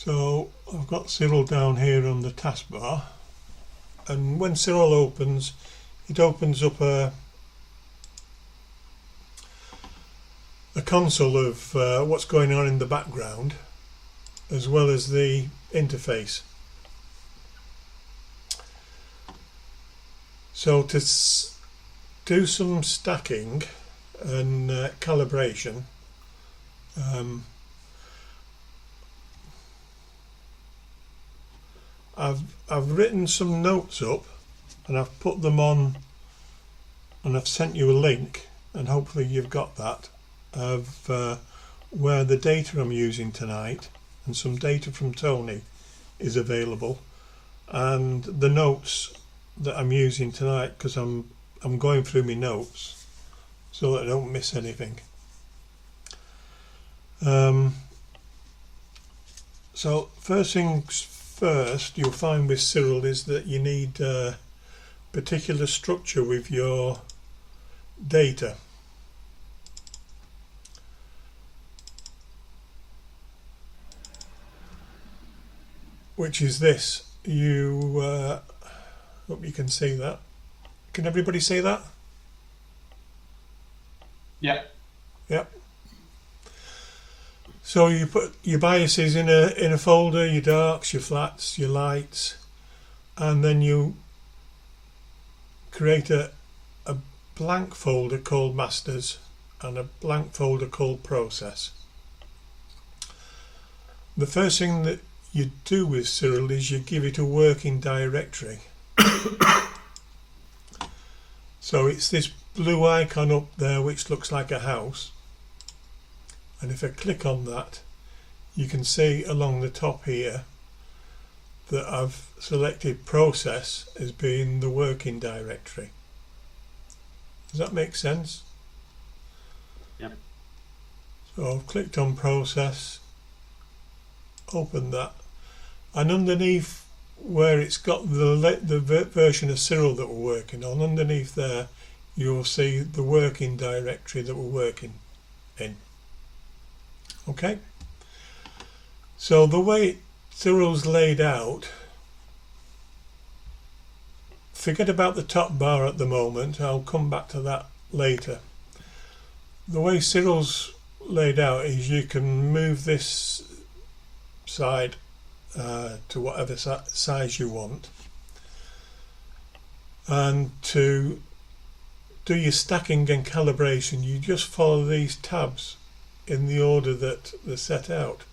So I've got SiriL down here on the taskbar, and when SiriL opens, it opens up a console of what's going on in the background, as well as the interface. So to do some stacking and calibration, I've written some notes up and I've put them on, and I've sent you a link, and hopefully you've got that, of where the data I'm using tonight and some data from Tony is available, and the notes that I'm using tonight, because I'm going through my notes so that I don't miss anything. So first things first, you'll find with SiriL is that you need a particular structure with your data. Which is this. You hope you can see that. Can everybody see that? Yeah. Yep. So you put your biases in a folder, your darks, your flats, your lights, and then you create a blank folder called masters and a blank folder called process. The first thing that you do with SiriL is you give it a working directory. So it's this blue icon up there which looks like a house, and if I click on that, you can see along the top here that I've selected process as being the working directory. Does that make sense? Yeah. So I've clicked on process, open that, and underneath where it's got the version of SiriL that we're working on, underneath there you'll see the working directory that we're working in. Okay, so the way SiriL's laid out, forget about the top bar at the moment, I'll come back to that later. The way SiriL's laid out is you can move this side to whatever size you want, and to do your stacking and calibration you just follow these tabs in the order that they're set out.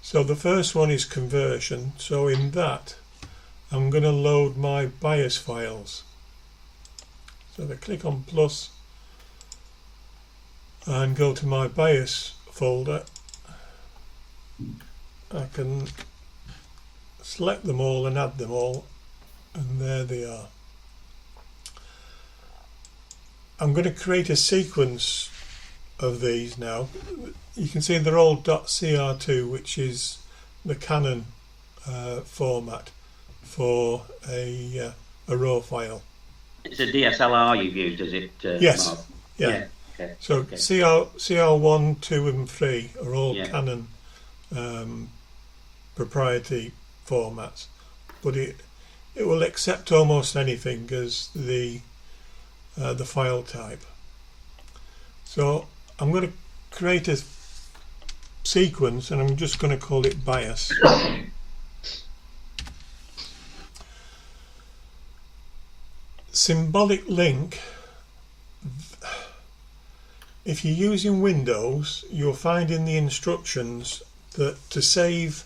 So the first one is conversion, so in that I'm going to load my bias files. So if I click on plus and go to my bias folder, I can select them all and add them all, and there they are. I'm going to create a sequence of these now. You can see they're all .cr2, which is the Canon format for a raw file. It's a DSLR you've used, is it? Yes. Mark? Yeah. Okay. So okay. CR1, 2 and 3 are all Canon proprietary formats, but it will accept almost anything as the file type. So I'm going to create a sequence, and I'm just going to call it bias. Symbolic link. If you're using Windows, you'll find in the instructions that to save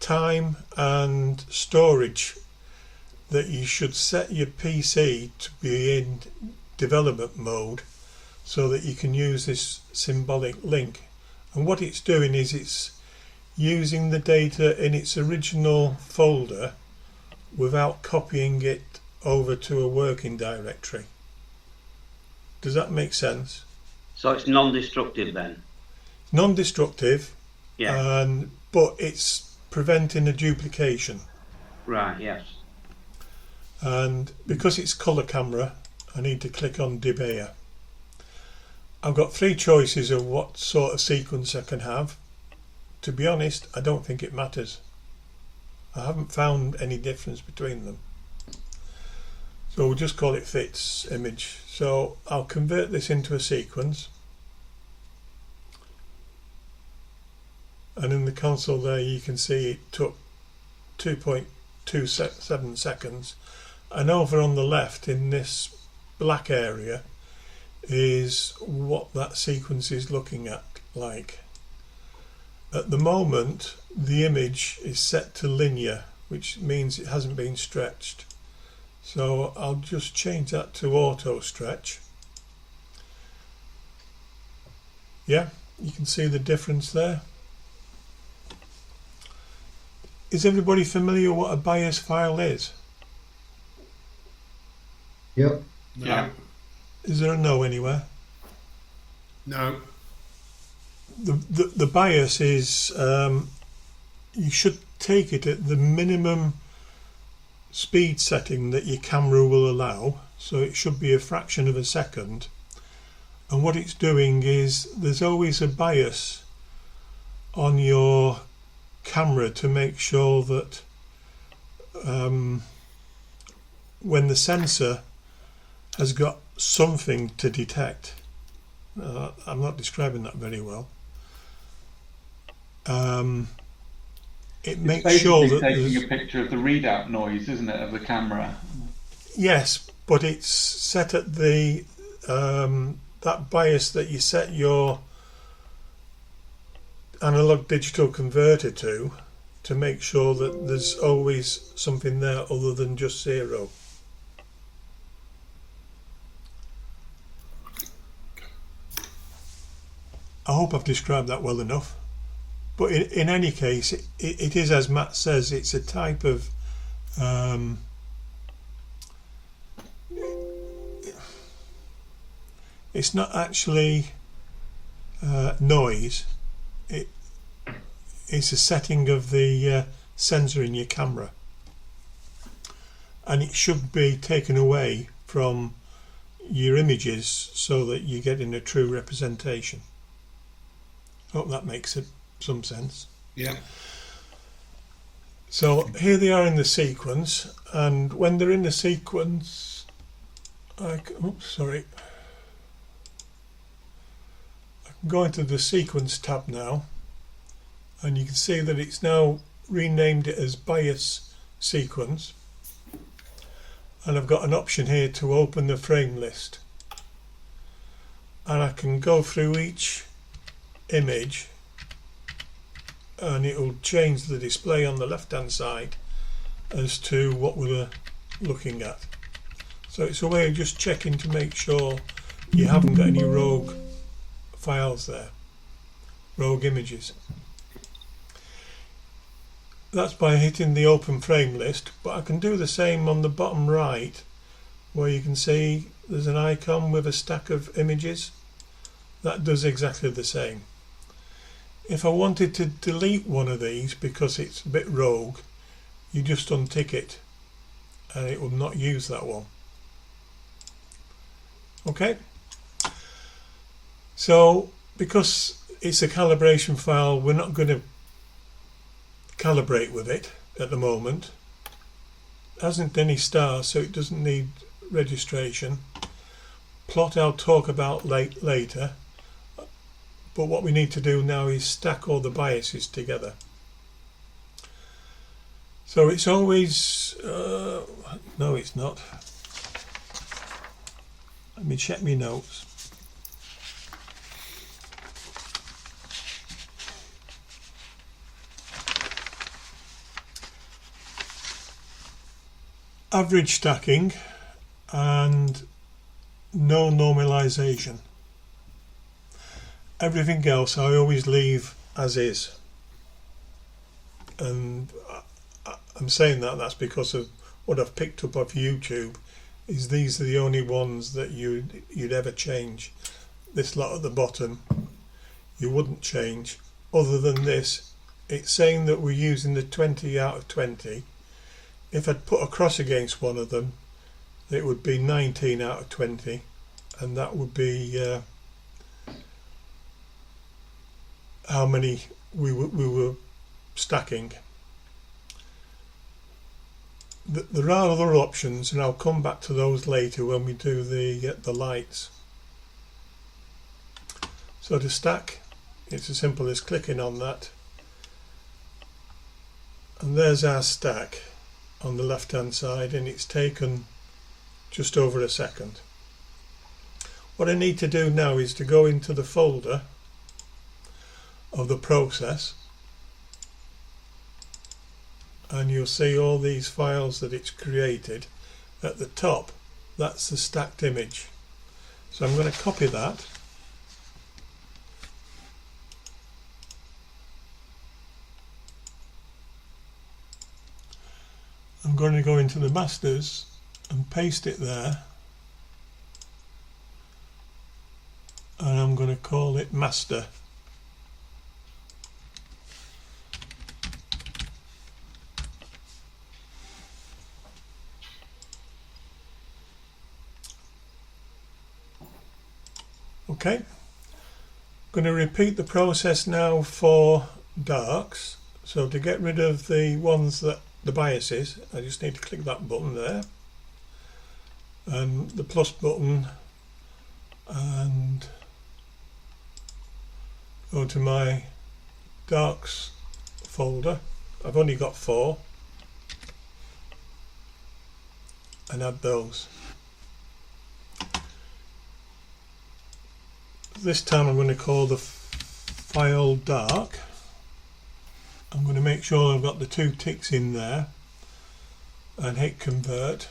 time and storage, that you should set your PC to be in development mode so that you can use this symbolic link. And what it's doing is it's using the data in its original folder without copying it over to a working directory. Does that make sense? So it's non-destructive then? Non-destructive, yeah. But it's preventing a duplication. Right, yes. And because it's colour camera, I need to click on debayer. I've got three choices of what sort of sequence I can have. to be honest, I don't think it matters. I haven't found any difference between them. So we'll just call it fits image. So I'll convert this into a sequence. And in the console there you can see it took 2.27 seconds. And over on the left in this black area is what that sequence is looking at like. At the moment the image is set to linear, which means it hasn't been stretched. So I'll just change that to auto stretch. Yeah, you can see the difference there. Is everybody familiar what a bias file is? Yep. No. Yeah. Is there a no anywhere? No. The bias is you should take it at the minimum speed setting that your camera will allow, so it should be a fraction of a second. And what it's doing is there's always a bias on your camera to make sure that when the sensor has got something to detect, I'm not describing that very well, it makes sure that taking a picture of the readout noise, isn't it, of the camera? yes, but it's set at the that bias that you set your analog digital converter to make sure that there's always something there other than just 0. I hope I've described that well enough. But in any case, it is, as Matt says, it's a type of it's not actually noise. It's a setting of the sensor in your camera, and it should be taken away from your images so that you're getting a true representation. Hope that makes some sense. Yeah. So here they are in the sequence, and when they're in the sequence, I can go into the sequence tab now, and you can see that it's now renamed it as bias sequence, and I've got an option here to open the frame list, and I can go through each image and it will change the display on the left hand side as to what we're looking at. So it's a way of just checking to make sure you haven't got any rogue files there, rogue images. That's by hitting the open frame list, but I can do the same on the bottom right where you can see there's an icon with a stack of images. That does exactly the same. If I wanted to delete one of these because it's a bit rogue, you just untick it and it will not use that one. Okay, so because it's a calibration file, we're not going to calibrate with it at the moment. It hasn't any stars, so it doesn't need registration. Plot I'll talk about later. But what we need to do now is stack all the biases together. So it's always, no it's not. Let me check my notes. Average stacking and no normalization. Everything else I always leave as is, and I'm saying that's because of what I've picked up off YouTube. Is these are the only ones that you'd ever change. This lot at the bottom you wouldn't change. Other than this, it's saying that we're using the 20 out of 20. If I'd put a cross against one of them, it would be 19 out of 20, and that would be how many we were stacking. There are other options, and I'll come back to those later when we do the lights. So to stack, it's as simple as clicking on that, and there's our stack on the left hand side, and it's taken just over a second. What I need to do now is to go into the folder of the process, and you'll see all these files that it's created. At the top, that's the stacked image. So I'm going to copy that, I'm going to go into the masters and paste it there, and I'm going to call it master. Okay, I'm going to repeat the process now for darks. So to get rid of the ones that the biases, I just need to click that button there, and the plus button, and go to my darks folder. I've only got 4, and add those. This time I'm going to call the file dark. I'm going to make sure I've got the 2 ticks in there and hit convert.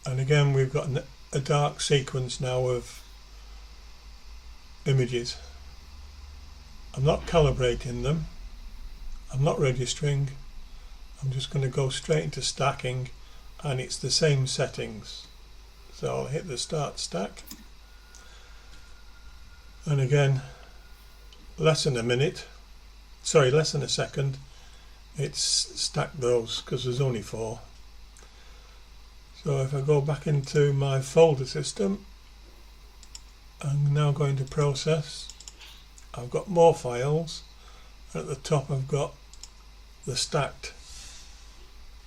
And again, we've got a dark sequence now of images. I'm not calibrating them, I'm not registering, I'm just going to go straight into stacking, and it's the same settings. So I'll hit the start stack, and again, less than a second, it's stacked those because there's only 4. So if I go back into my folder system, I'm now going to process. I've got more files, and at the top I've got the stacked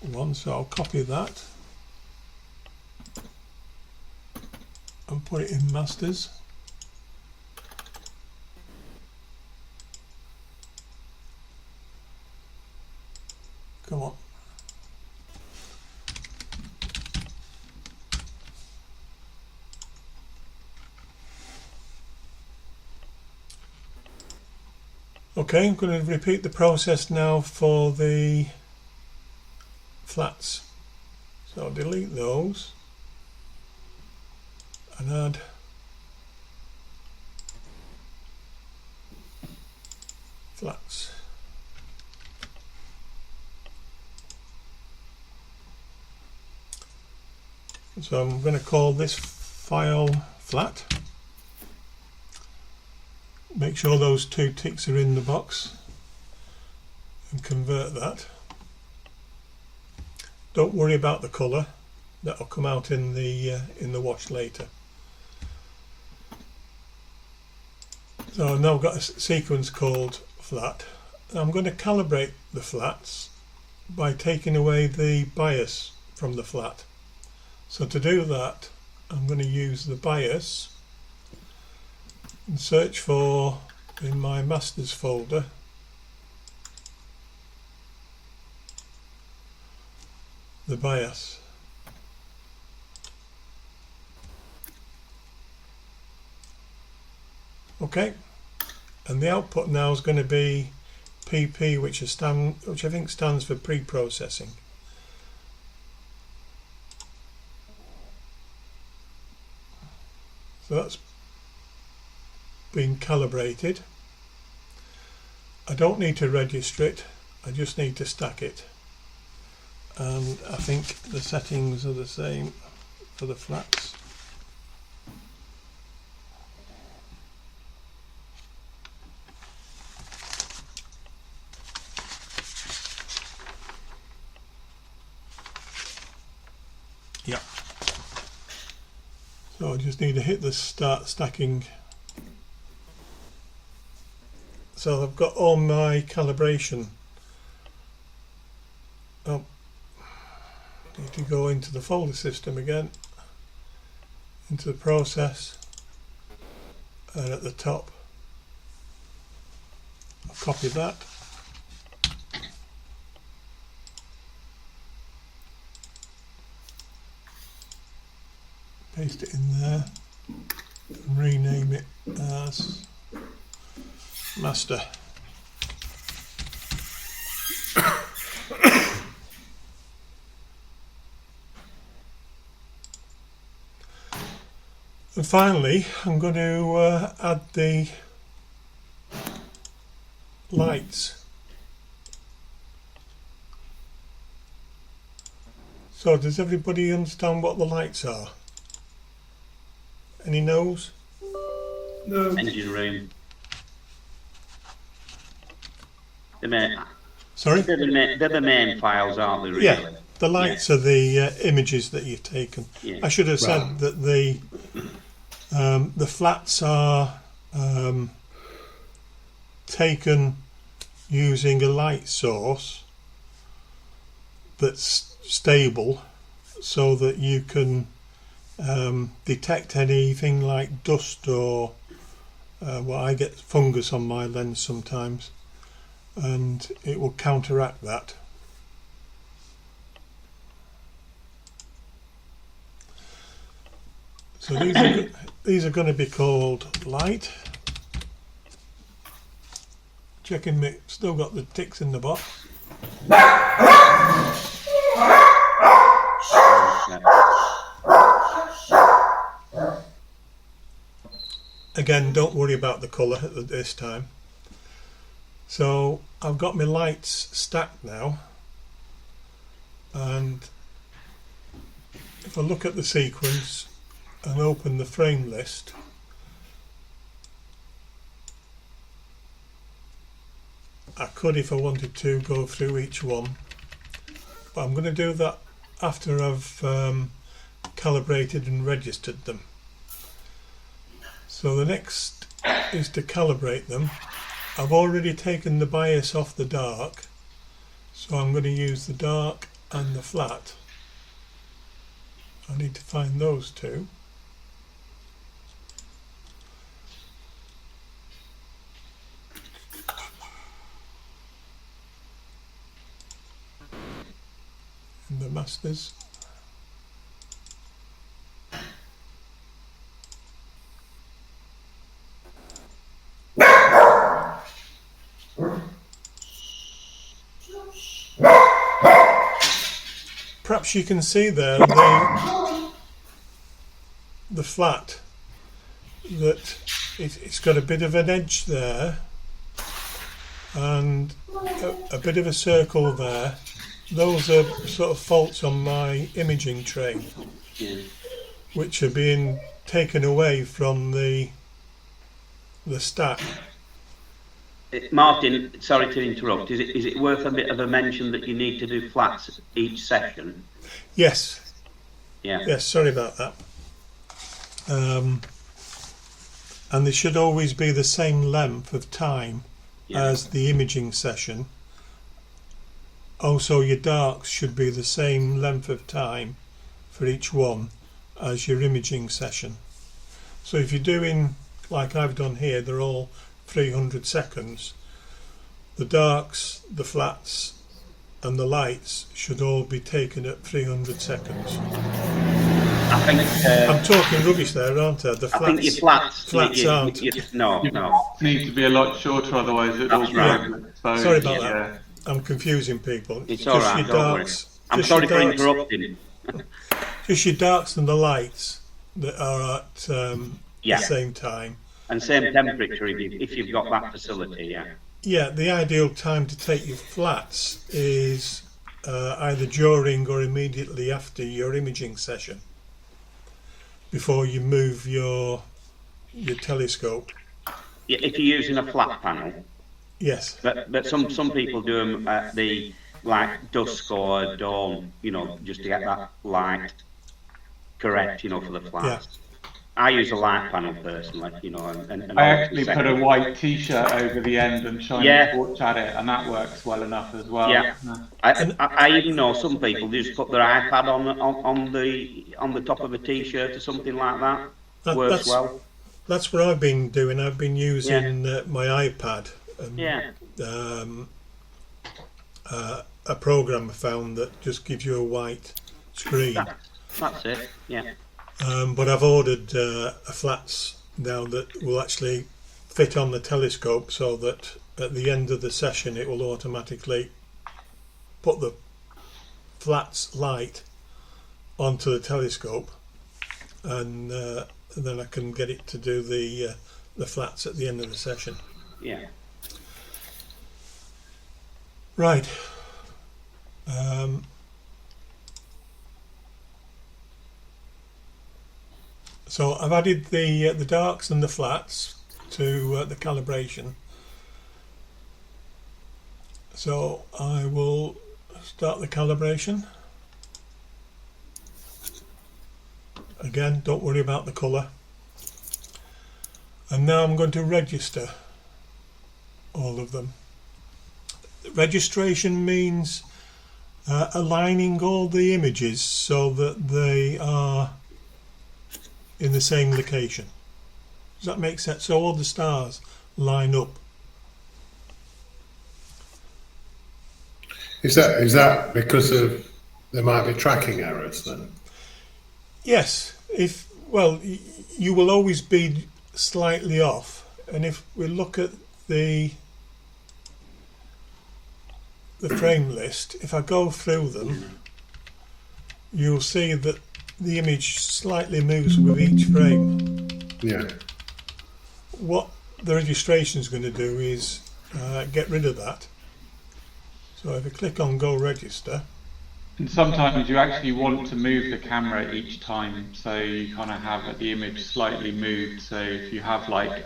one, so I'll copy that and put it in masters. Come on. Okay, I'm going to repeat the process now for the flats. So I'll delete those and add flats. So I'm going to call this file flat. Make sure those 2 ticks are in the box and convert that. Don't worry about the colour, that'll come out in the wash later. So I've now got a sequence called flat. I'm going to calibrate the flats by taking away the bias from the flat. So to do that, I'm going to use the bias and search for, in my masters folder, the bias. Okay, and the output now is going to be PP, which I think stands for pre-processing. So that's been calibrated. I don't need to register it, I just need to stack it. And I think the settings are the same for the flats. Yeah. So I just need to hit the start stacking So I've got all my calibration. Oh, need to go into the folder system again, into the process, and at the top I'll copy that. Paste it in there and rename it as master. And finally, I'm going to add the lights. So does everybody understand what the lights are? Any knows? No. Engine room. The main, Sorry? they're the main files, aren't they, really? Yeah, the lights are the images that you've taken. Yeah. I should have said that the flats are taken using a light source that's stable, so that you can detect anything like dust or I get fungus on my lens sometimes, and it will counteract that. So these are going to be called light. Checking me, still got the ticks in the box. Again, don't worry about the colour at this time. So I've got my lights stacked now, and if I look at the sequence and open the frame list, I could, if I wanted to, go through each one, but I'm going to do that after I've calibrated and registered them. So the next is to calibrate them. I've already taken the bias off the dark, so I'm going to use the dark and the flat. I need to find those two. And the masters. Perhaps you can see there the flat, that it's got a bit of an edge there and a bit of a circle there. Those are sort of faults on my imaging tray, which are being taken away from the stack. Martin, sorry to interrupt. Is it worth a bit of a mention that you need to do flats each session? Yes. Yeah. Yes. Sorry about that. And they should always be the same length of time as the imaging session. Also, your darks should be the same length of time for each one as your imaging session. So if you're doing, like I've done here, they're all 300 seconds. The darks, the flats and the lights should all be taken at 300 seconds. I think I'm talking rubbish there, aren't I? The flats, I think your flats aren't. No. Need to be a lot shorter, otherwise it That's all right. goes exposed. Sorry about that. I'm confusing people. It's all right, your don't worry. darks, I'm just sorry your for darks, interrupting. just your darks and the lights that are at the same time. And same temperature if you've got that facility, yeah. Yeah, the ideal time to take your flats is either during or immediately after your imaging session, before you move your telescope. Yeah, if you're using a flat panel. Yes. But some people do them at the dusk or dawn, just to get that light correct, for the flats. I use a light panel personally, you know, and I all actually the put a settings. white T-shirt over the end and shine Yeah. a torch at it, and that works well enough as well. Yeah. I even know some people just put their iPad on the top of a T-shirt or something like that. Works That's well. that's what I've been doing. I've been using my iPad and Yeah. a program I found that just gives you a white screen. That's it. Yeah. But I've ordered a flats now that will actually fit on the telescope, so that at the end of the session it will automatically put the flats light onto the telescope, and then I can get it to do the flats at the end of the session. Yeah. Right. So I've added the darks and the flats to the calibration. So I will start the calibration. Again, don't worry about the colour. And now I'm going to register all of them. Registration means aligning all the images so that they are in the same location. Does that make sense? So all the stars line up. Is that because of there might be tracking errors then? Yes, you will always be slightly off, and if we look at the frame list, if I go through them, you'll see that the image slightly moves with each frame. Yeah. What the registration is going to do is get rid of that. So if I click on Go Register, And sometimes you actually want to move the camera each time, so you kind of have the image slightly moved. So if you have like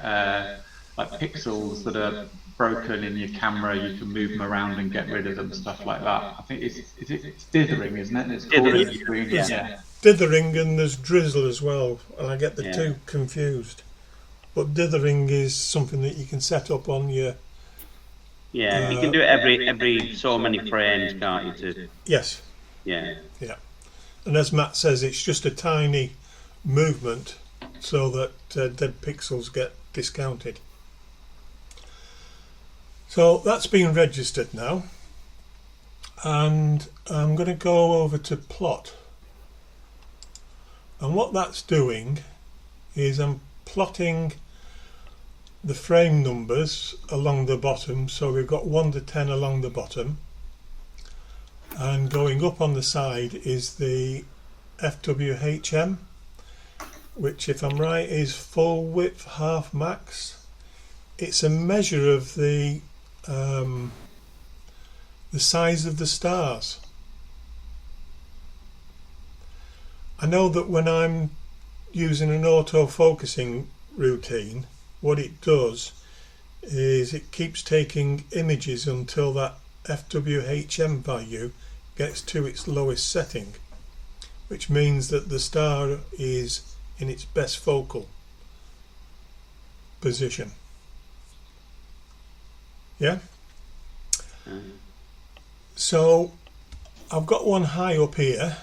pixels that are broken in your camera, you can move them around and get rid of them, stuff like that. I think it's dithering, isn't it? It's Dithering, yeah. dithering, and there's drizzle as well, and I get the Yeah. two confused. But dithering is something that you can set up on your... Yeah, you can do it every so many frames, can't you? Yes. Yeah. Yeah. And as Matt says, it's just a tiny movement so that dead pixels get discounted. So that's been registered now, and I'm going to go over to plot, and what that's doing is I'm plotting the frame numbers along the bottom. So we've got 1 to 10 along the bottom, and going up on the side is the FWHM, which, if I'm right, is full width half max. It's a measure of the size of the stars. I know that when I'm using an auto-focusing routine, what it does is it keeps taking images until that FWHM value gets to its lowest setting, which means that the star is in its best focal position. Yeah? So I've got one high up here,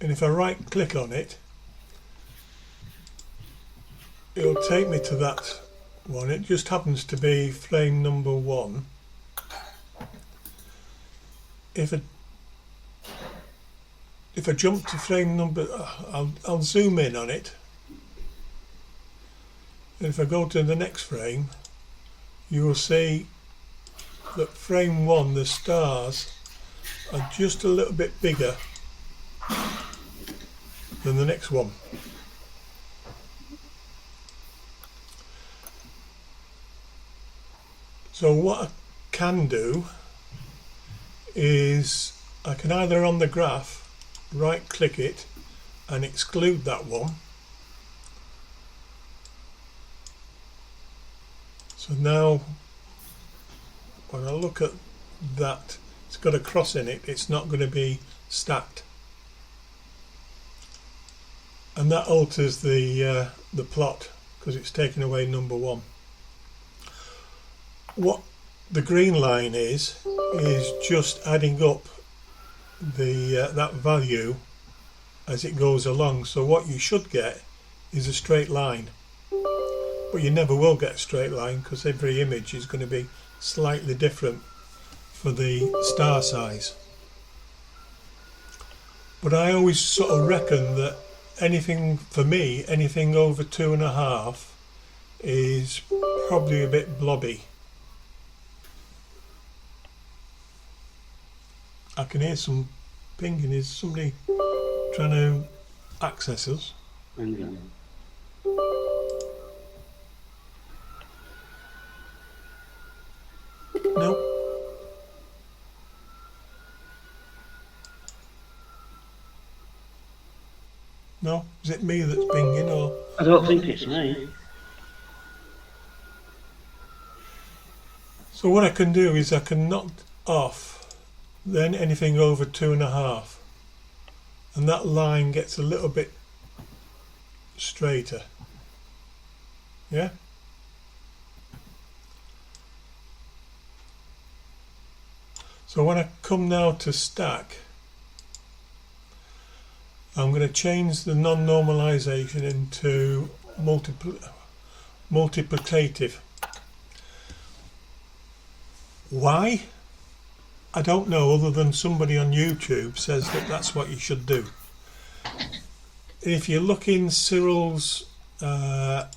and if I right click on it, it'll take me to that one. It just happens to be frame number 1. If I jump to frame number, I'll zoom in on it, and if I go to the next frame, you will see that frame 1, the stars are just a little bit bigger than the next one. So what I can do is I can either on the graph right click it and exclude that one. So now when I look at that, it's got a cross in it, it's not going to be stacked. and that alters the plot because it's taken away number 1. What the green line is just adding up the that value as it goes along. So what you should get is a straight line, but you never will get a straight line because every image is going to be slightly different for the star size. But I always sort of reckon that anything over 2.5 is probably a bit blobby. I can hear some pinging. Is somebody trying to access us? No. No? Is it me that's pinging, or? I don't think it's me. So what I can do is I can knock off then anything over 2.5, and that line gets a little bit straighter. Yeah? So when I come now to stack, I'm going to change the non-normalization into multiplicative. Why? I don't know, other than somebody on YouTube says that that's what you should do. If you look in SiriL's, that's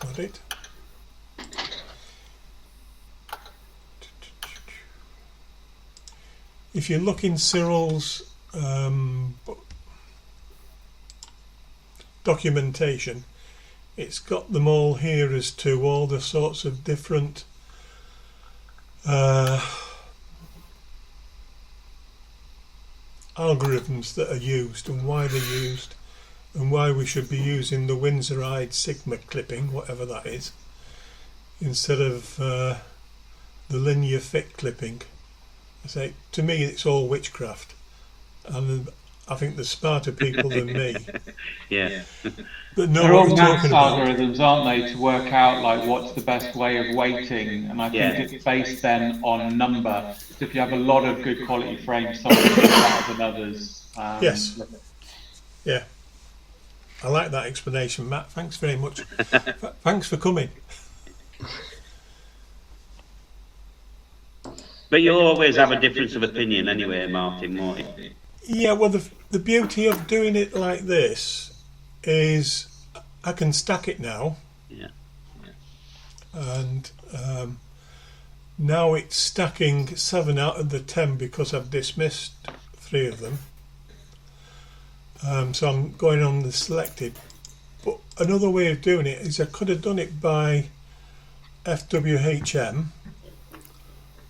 not it. If you look in SiriL's documentation, it's got them all here as to all the sorts of different algorithms that are used and why they're used and why we should be using the Windsorite Sigma clipping, whatever that is, instead of the linear fit clipping. I say, to me it's all witchcraft, and I think there's smarter people than me Yeah. that know They're what all you're maths talking about. algorithms, aren't they, to work out like what's the best way of weighting, and I think Yeah. it's based then on number. So if you have a lot of good quality frames, some are better than others. Yes. Yeah. I like that explanation, Matt. Thanks very much. Thanks for coming. But you'll always have a difference of opinion anyway, Martin, won't you? Yeah, well, the beauty of doing it like this is I can stack it now. Yeah. And now it's stacking 7 out of the 10 because I've dismissed 3 of them. So I'm going on the selected. But another way of doing it is I could have done it by FWHM,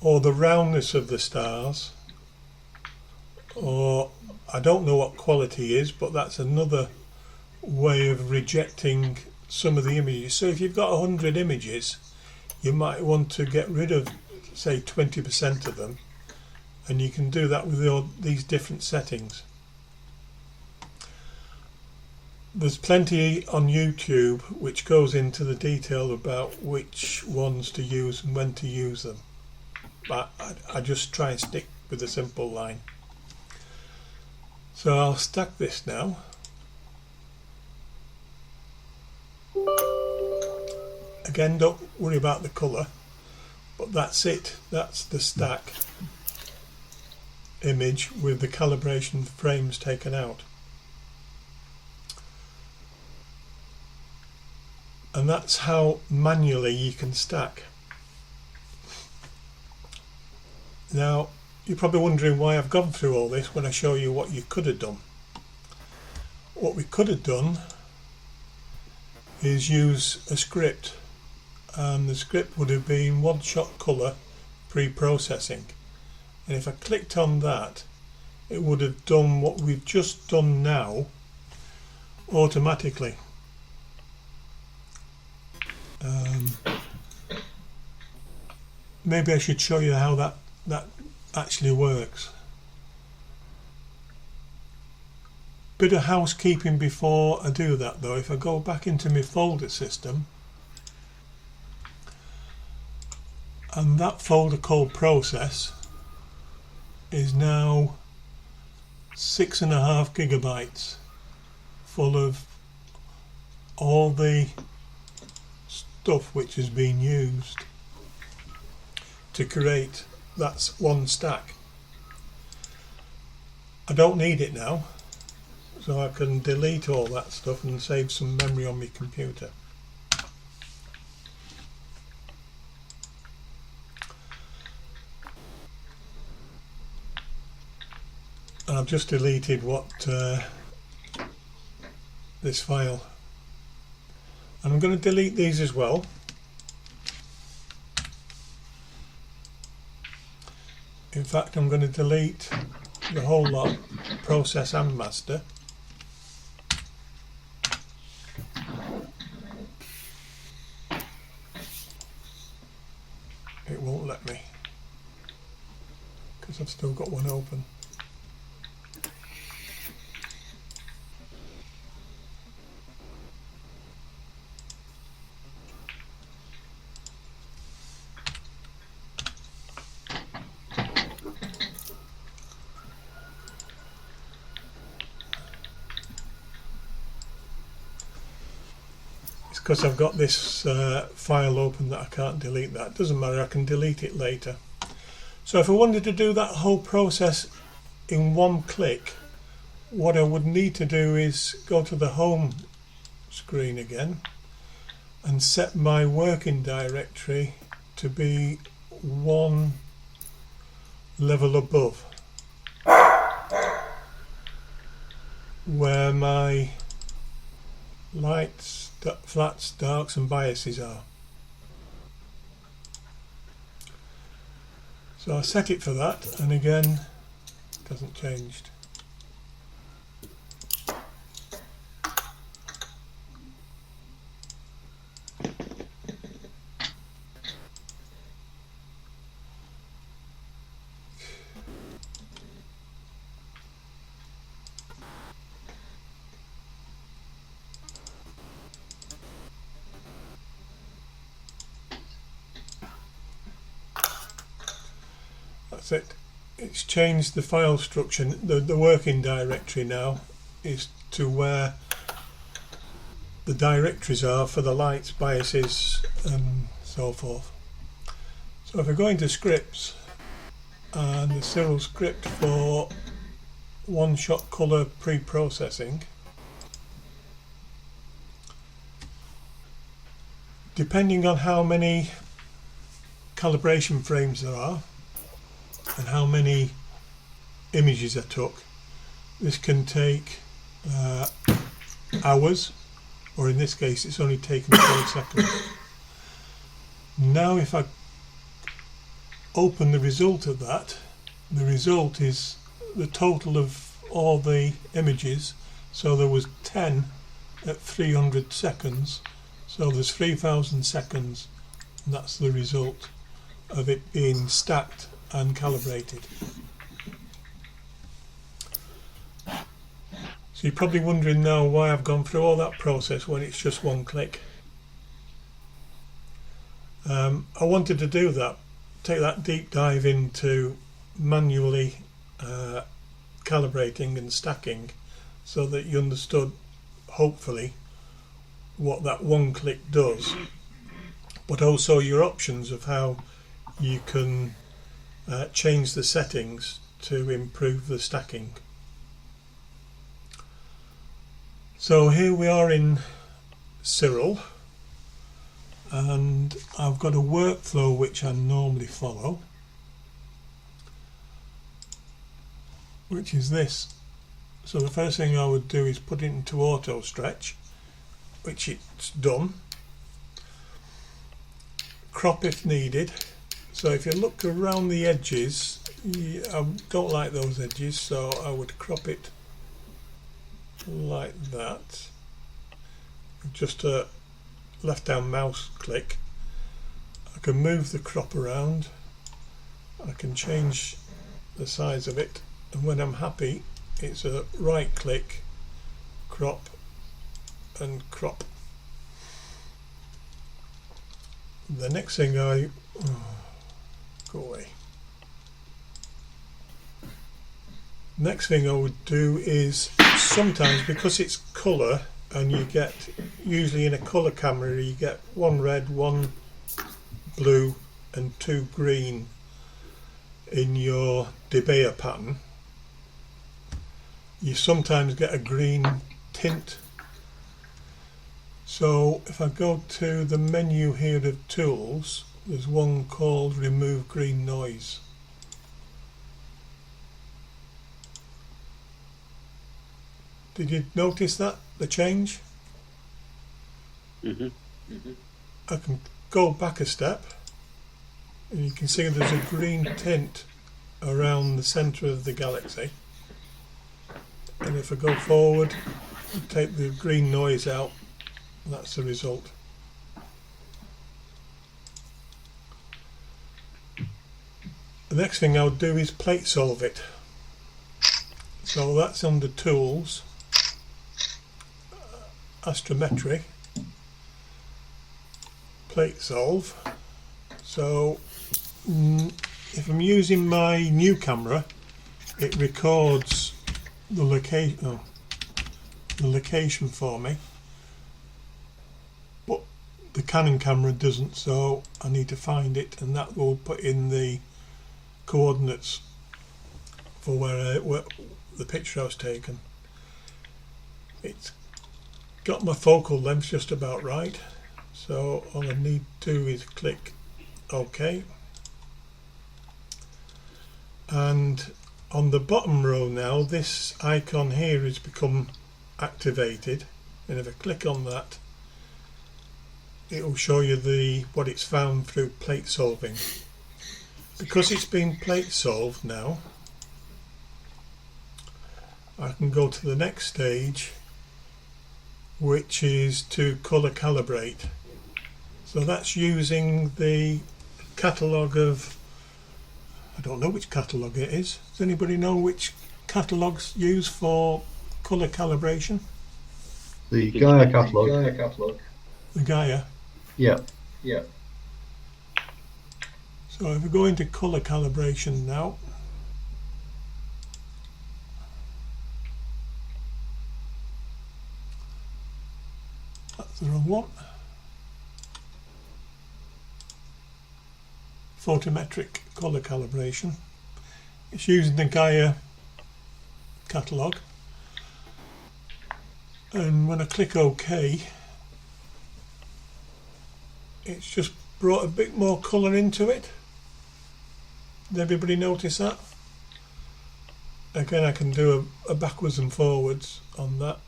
or the roundness of the stars, or I don't know what quality is, but that's another way of rejecting some of the images. So if you've got 100 images, you might want to get rid of, say, 20% of them, and you can do that with all these different settings. There's plenty on YouTube which goes into the detail about which ones to use and when to use them, but I just try and stick with a simple line. So I'll stack this now. Again, don't worry about the colour, but that's it. That's the stack image with the calibration frames taken out. And that's how manually you can stack. Now, you're probably wondering why I've gone through all this when I show you what you could have done. What we could have done is use a script, and the script would have been one-shot colour pre-processing, and if I clicked on that, it would have done what we've just done now automatically. Maybe I should show you how that actually works. Bit of housekeeping before I do that though. If I go back into my folder system, and that folder called process is now 6.5 gigabytes full of all the stuff which has been used to create that one stack. I don't need it now, so I can delete all that stuff and save some memory on my computer. And I've just deleted this file, and I'm going to delete these as well. In fact, I'm going to delete the whole lot, process and master. It won't let me because I've still got one open. Because I've got this file open that I can't delete that. Doesn't matter, I can delete it later. So if I wanted to do that whole process in one click, what I would need to do is go to the home screen again and set my working directory to be one level above where my lights, flats, darks and biases are. So I set it for that, and again it hasn't changed. That's it. It's changed the file structure. The working directory now is to where the directories are for the lights, biases and so forth. So if I go into scripts and the SiriL script for one-shot colour pre-processing, depending on how many calibration frames there are and how many images I took, this can take hours, or in this case it's only taken 12 seconds. Now if I open the result of that, the result is the total of all the images. So there was 10 at 300 seconds, so there's 3,000 seconds, and that's the result of it being stacked and calibrated. So you're probably wondering now why I've gone through all that process when it's just one click. I wanted to do that, take that deep dive into manually calibrating and stacking, so that you understood, hopefully, what that one click does, but also your options of how you can change the settings to improve the stacking. So here we are in SiriL, and I've got a workflow which I normally follow, which is this. So the first thing I would do is put it into auto stretch, which it's done. Crop if needed. So if you look around the edges, I don't like those edges, so I would crop it like that. Just a left down mouse click. I can move the crop around. I can change the size of it, and when I'm happy, it's a right click crop and crop. The next thing go away. Next thing I would do is, sometimes because it's colour, and you get, usually in a colour camera you get one red, one blue and two green in your debye pattern, you sometimes get a green tint. So if I go to the menu here of tools, there's one called remove green noise. Did you notice that, the change? I can go back a step and you can see there's a green tint around the centre of the galaxy, and if I go forward and take the green noise out, that's the result. The next thing I'll do is plate solve it. So that's under tools, astrometry, plate solve. So if I'm using my new camera, it records the location for me, but the Canon camera doesn't, so I need to find it, and that will put in the coordinates for where the picture I was taken. It's got my focal length just about right, so all I need to do is click OK. And on the bottom row now, this icon here has become activated, and if I click on that, it will show you what it's found through plate solving. Because it's been plate solved now, I can go to the next stage, which is to colour calibrate. So that's using the catalogue of, I don't know which catalogue it is. Does anybody know which catalogues used for colour calibration? The Gaia catalogue. The Gaia? Yeah. So if we go into colour calibration now, that's the wrong one. Photometric colour calibration. It's using the Gaia catalogue, and when I click OK, it's just brought a bit more colour into it. Did everybody notice that? Again, I can do a backwards and forwards on that.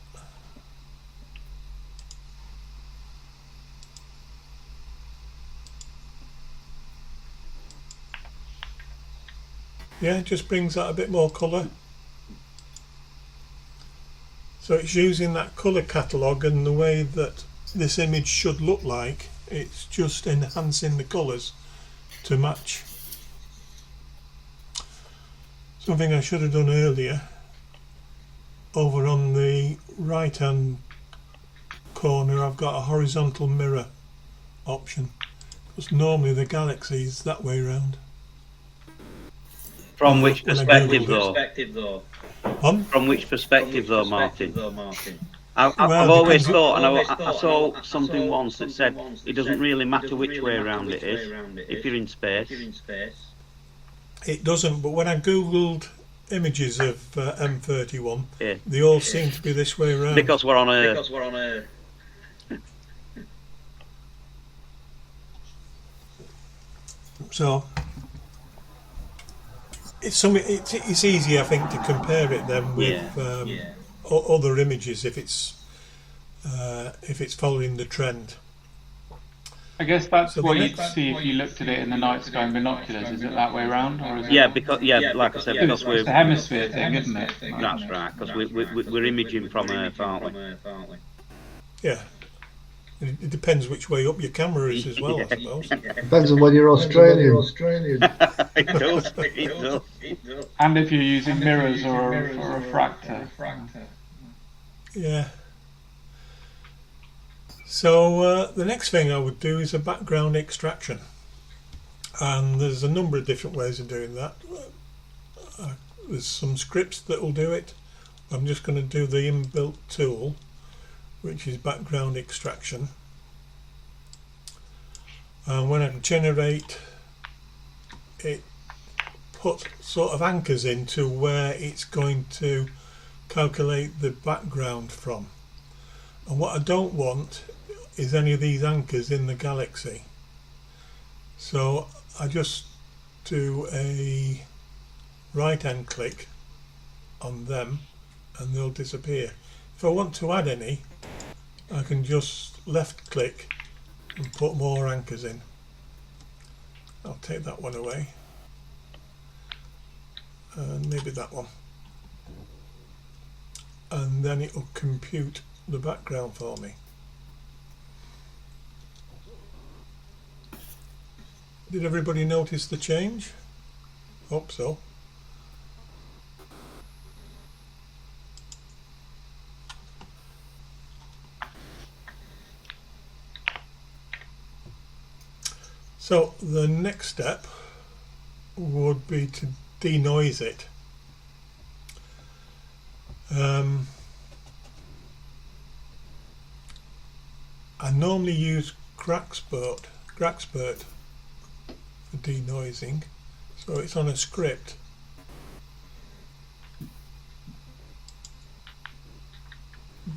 Yeah, it just brings out a bit more colour. So it's using that colour catalogue and the way that this image should look like, it's just enhancing the colours to match. Something I should have done earlier, over on the right hand corner I've got a horizontal mirror option, because normally the galaxy is that way round. From which perspective though? From which perspective though, Martin? I've always thought, and I saw something once that said it doesn't really matter which way around it is if you're in space. It doesn't, but when I googled images of M31, they all seem to be this way around. Because we're on Earth. So it's something. It's easy, I think, to compare it then with other images if it's following the trend. I guess that's what you'd see if you looked at it in the night sky in binoculars. Is it that way around, or is it? Yeah, because like I said, because it's the hemisphere thing, isn't it? That's right, because we're imaging from Earth, aren't we? Yeah. It depends which way up your camera is as well, I suppose. Depends on whether you're Australian. It does. And if you're using mirrors or a refractor. Yeah. So the next thing I would do is a background extraction, and there's a number of different ways of doing that. There's some scripts that will do it. I'm just going to do the inbuilt tool, which is background extraction, and when I generate it, put sort of anchors into where it's going to calculate the background from. And what I don't want is any of these anchors in the galaxy, so I just do a right hand click on them and they'll disappear. If I want to add any, I can just left click and put more anchors in. I'll take that one away, and maybe that one, and then it will compute the background for me. Did everybody notice the change? Hope so. So the next step would be to denoise it. I normally use Graxpert for denoising, so it's on a script.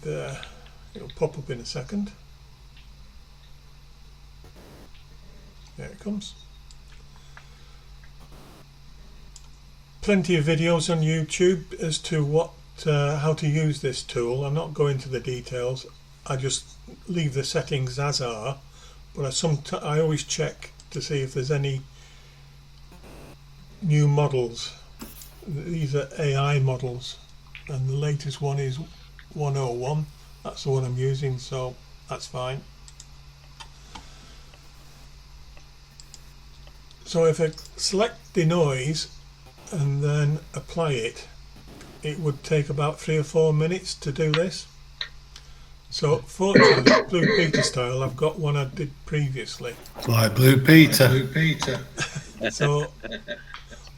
There, it'll pop up in a second. There it comes. Plenty of videos on YouTube as to how to use this tool. I'm not going into the details. I just leave the settings as are, but I always check to see if there's any new models. These are AI models, and the latest one is 101. That's the one I'm using, so that's fine. So if I select denoise and then apply it, it would take about 3 or 4 minutes to do this. So fortunately, Blue Peter style, I've got one I did previously. Like Blue Peter. So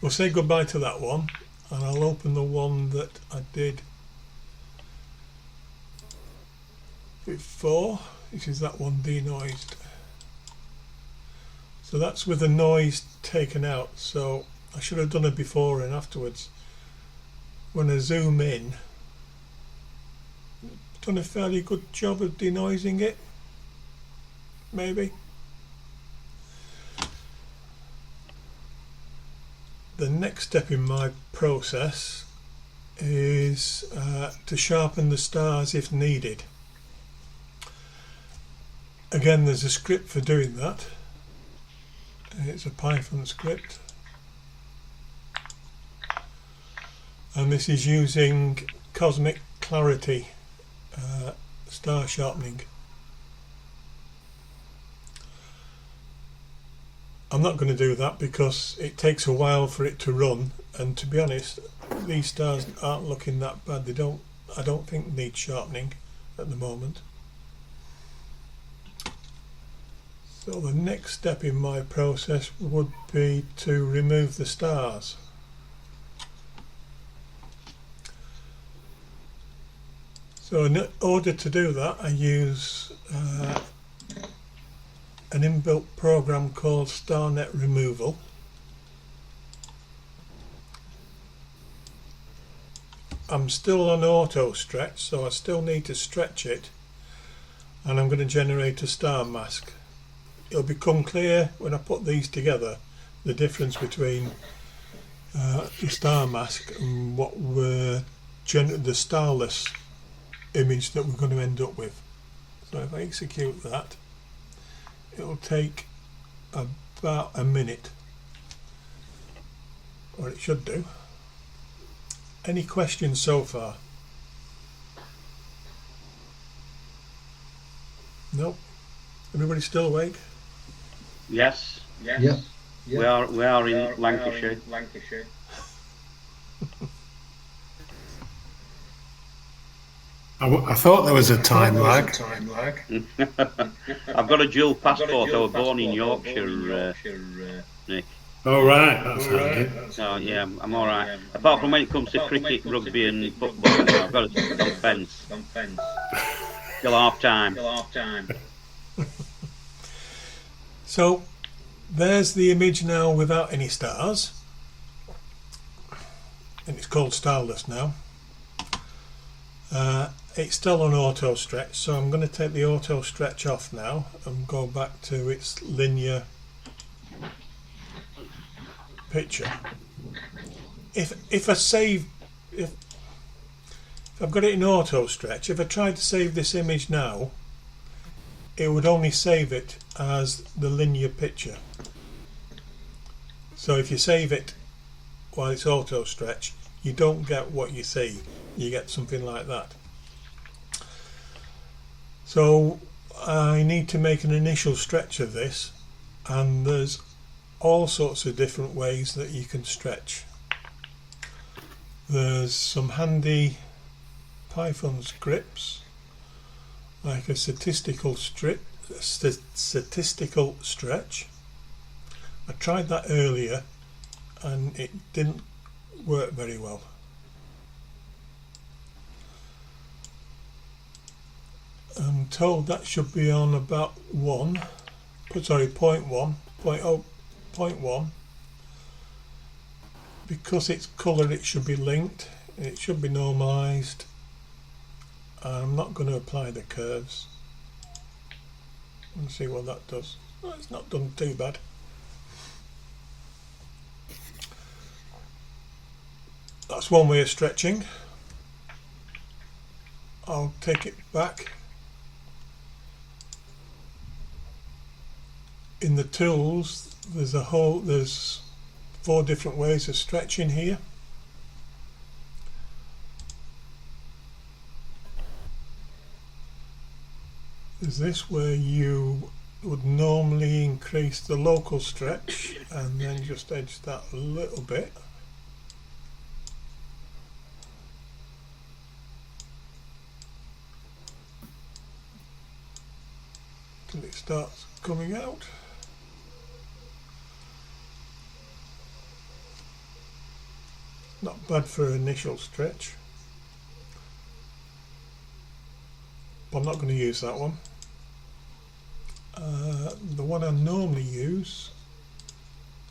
we'll say goodbye to that one, and I'll open the one that I did before, which is that one denoised. So that's with the noise taken out, so I should have done it before and afterwards. When I zoom in, done a fairly good job of denoising it, maybe. The next step in my process is to sharpen the stars if needed. Again, there's a script for doing that. It's a Python script, and this is using cosmic clarity star sharpening. I'm not going to do that because it takes a while for it to run, and to be honest, these stars aren't looking that bad. I don't think need sharpening at the moment. So the next step in my process would be to remove the stars. So in order to do that, I use an inbuilt program called StarNet Removal. I'm still on auto stretch, so I still need to stretch it, and I'm going to generate a star mask. It'll become clear when I put these together, the difference between the star mask and what the starless image that we're going to end up with. So if I execute that, it'll take about a minute, or it should do. Any questions so far? Nope. Everybody still awake? Yes. Yeah. We are in Lancashire. I thought there was a time lag. I've got a dual passport. I was born in Yorkshire, Nick. Oh, right, that's handy. So yeah, I'm all right. Apart from when it comes to cricket, rugby, and football, I've got to sit on fence till half time. So there's the image now without any stars, and it's called starless now. It's still on auto stretch, so I'm going to take the auto stretch off now and go back to its linear picture. If I've got it in auto stretch, if I tried to save this image now, it would only save it as the linear picture. So if you save it while it's auto stretch, you don't get what you see. You get something like that. So I need to make an initial stretch of this, and there's all sorts of different ways that you can stretch. There's some handy Python scripts, like a statistical stretch. I tried that earlier and it didn't work very well. I'm told that should be on about 0.1. Because it's colour, it should be linked, it should be normalised. I'm not going to apply the curves. Let's see what that does. Well, it's not done too bad. That's one way of stretching. I'll take it back. In the tools, there's 4 different ways of stretching here. There's this where you would normally increase the local stretch and then just edge that a little bit. Till it starts coming out. Not bad for an initial stretch. But I'm not going to use that one. The one I normally use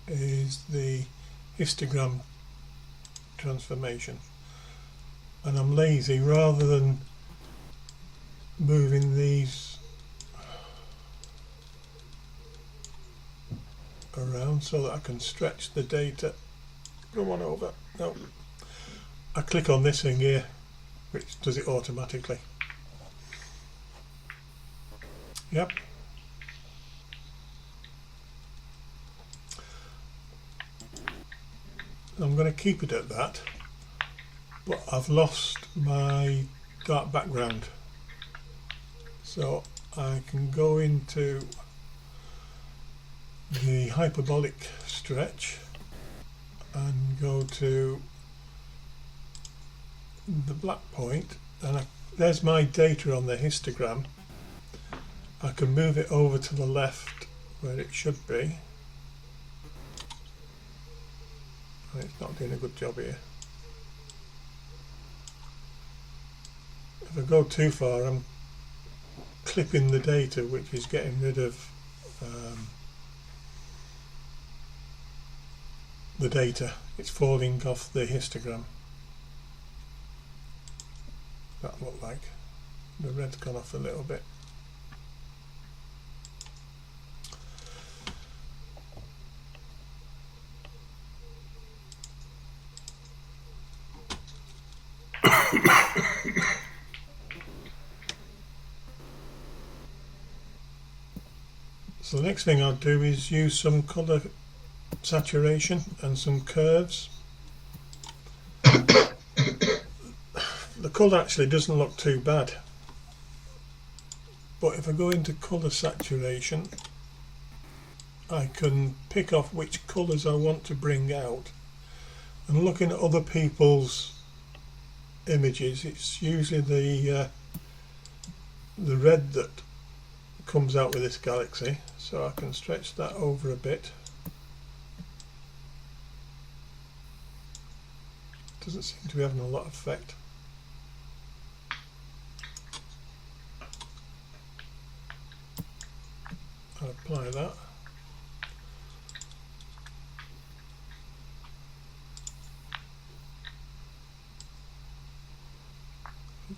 is the histogram transformation, and I'm lazy. Rather than moving these around so that I can stretch the data, come on over. No, I click on this thing here, which does it automatically. Yep. I'm going to keep it at that, but I've lost my dark background, so I can go into the hyperbolic stretch and go to the black point, and there's my data on the histogram. I can move it over to the left where it should be. It's not doing a good job here. If I go too far, I'm clipping the data, which is getting rid of the data. It's falling off the histogram. That looked like the red's gone off a little bit. So the next thing I'll do is use some colour saturation and some curves. The colour actually doesn't look too bad, but if I go into colour saturation, I can pick off which colours I want to bring out. And looking at other people's images, it's usually the the red that comes out with this galaxy, so I can stretch that over a bit. Doesn't seem to be having a lot of effect. I'll apply that.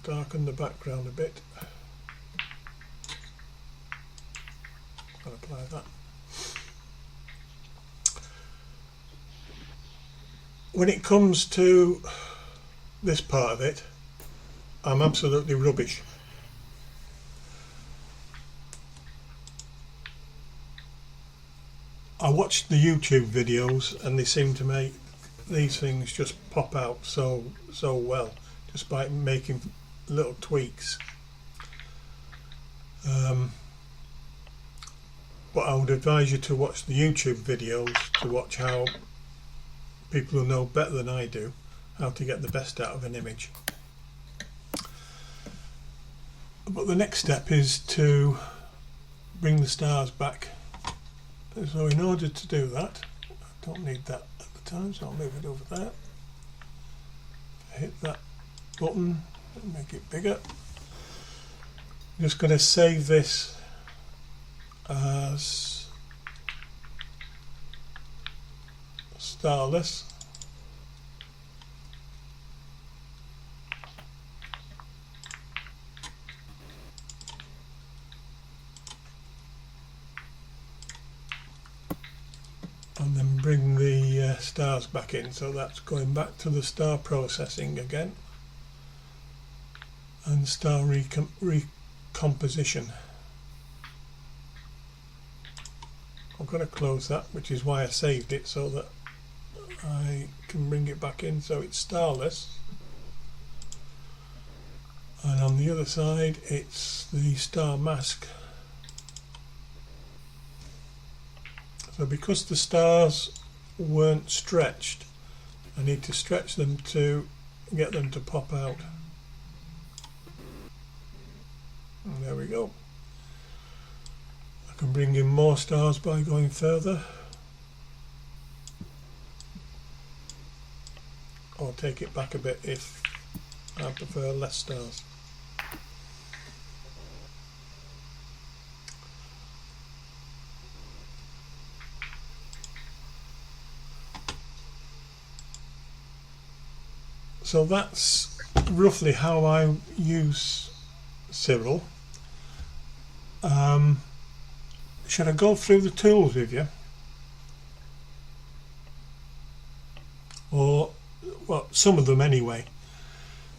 Darken the background a bit. I'll apply that. When it comes to this part of it, I'm absolutely rubbish. I watched the YouTube videos and they seem to make these things just pop out so well, just by making little tweaks. But I would advise you to watch the YouTube videos to watch how people who know better than I do how to get the best out of an image. But the next step is to bring the stars back. So in order to do that, I don't need that at the time, so I'll move it over there. Hit that button and make it bigger. I'm just going to save this as starless. And then bring the stars back in, so that's going back to the star processing again and star recomposition. I've got to close that, which is why I saved it, so that I can bring it back in so it's starless. And on the other side it's the star mask. So because the stars weren't stretched, I need to stretch them to get them to pop out. And there we go. I can bring in more stars by going further, or take it back a bit if I prefer less stars. So that's roughly how I use SiriL. Should I go through the tools with you? Or, well, some of them anyway.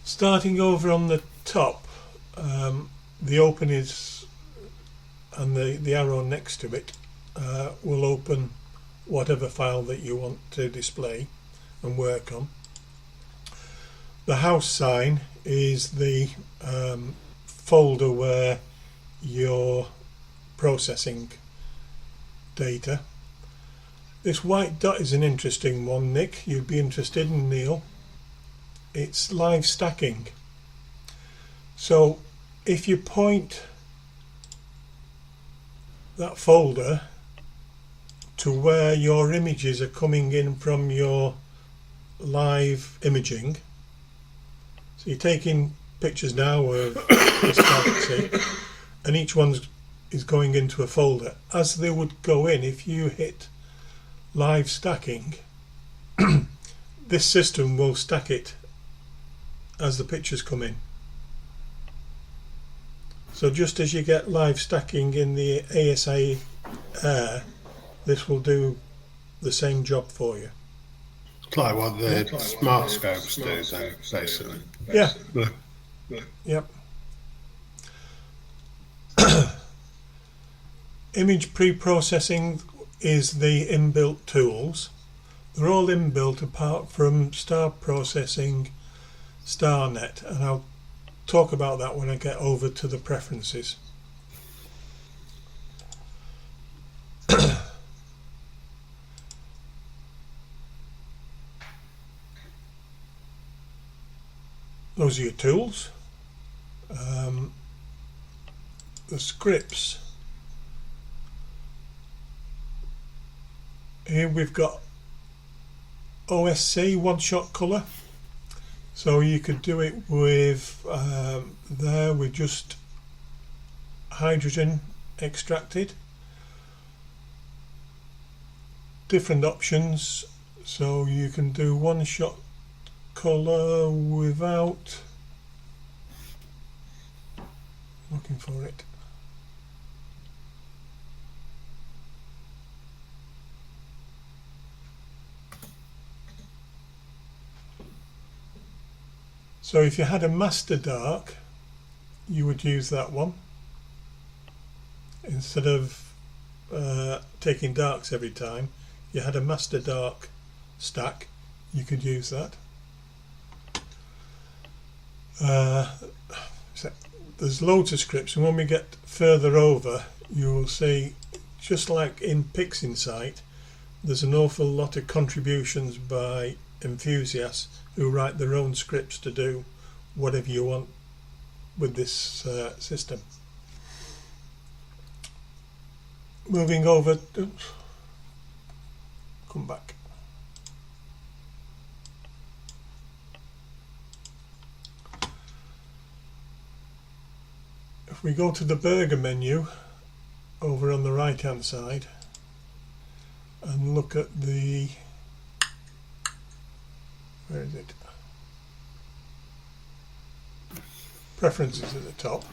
Starting over on the top, the open is, and the arrow next to it will open whatever file that you want to display and work on. The house sign is the folder where you're processing data. This white dot is an interesting one, Nick. You'd be interested in, Neil. It's live stacking. So if you point that folder to where your images are coming in from your live imaging, so you're taking pictures now of this galaxy, and each one is going into a folder. As they would go in, if you hit live stacking, this system will stack it as the pictures come in. So just as you get live stacking in the ASA Air, this will do the same job for you. It's like what the smart scopes do then, basically. Yeah. Yep. Image pre-processing is the inbuilt tools. They're all inbuilt apart from star processing, StarNet, and I'll talk about that when I get over to the preferences. Those are your tools. the scripts, here we've got OSC, one-shot colour, so you could do it with there with just hydrogen extracted. Different options, so you can do one-shot colour without looking for it. So if you had a master dark, you would use that one instead of taking darks every time. You had a master dark stack, you could use that. So there's loads of scripts, and when we get further over, you will see, just like in PixInsight, there's an awful lot of contributions by enthusiasts who write their own scripts to do whatever you want with this system. Moving over, oops, come back. If we go to the burger menu over on the right hand side and look at the, where is it? Preferences at the top.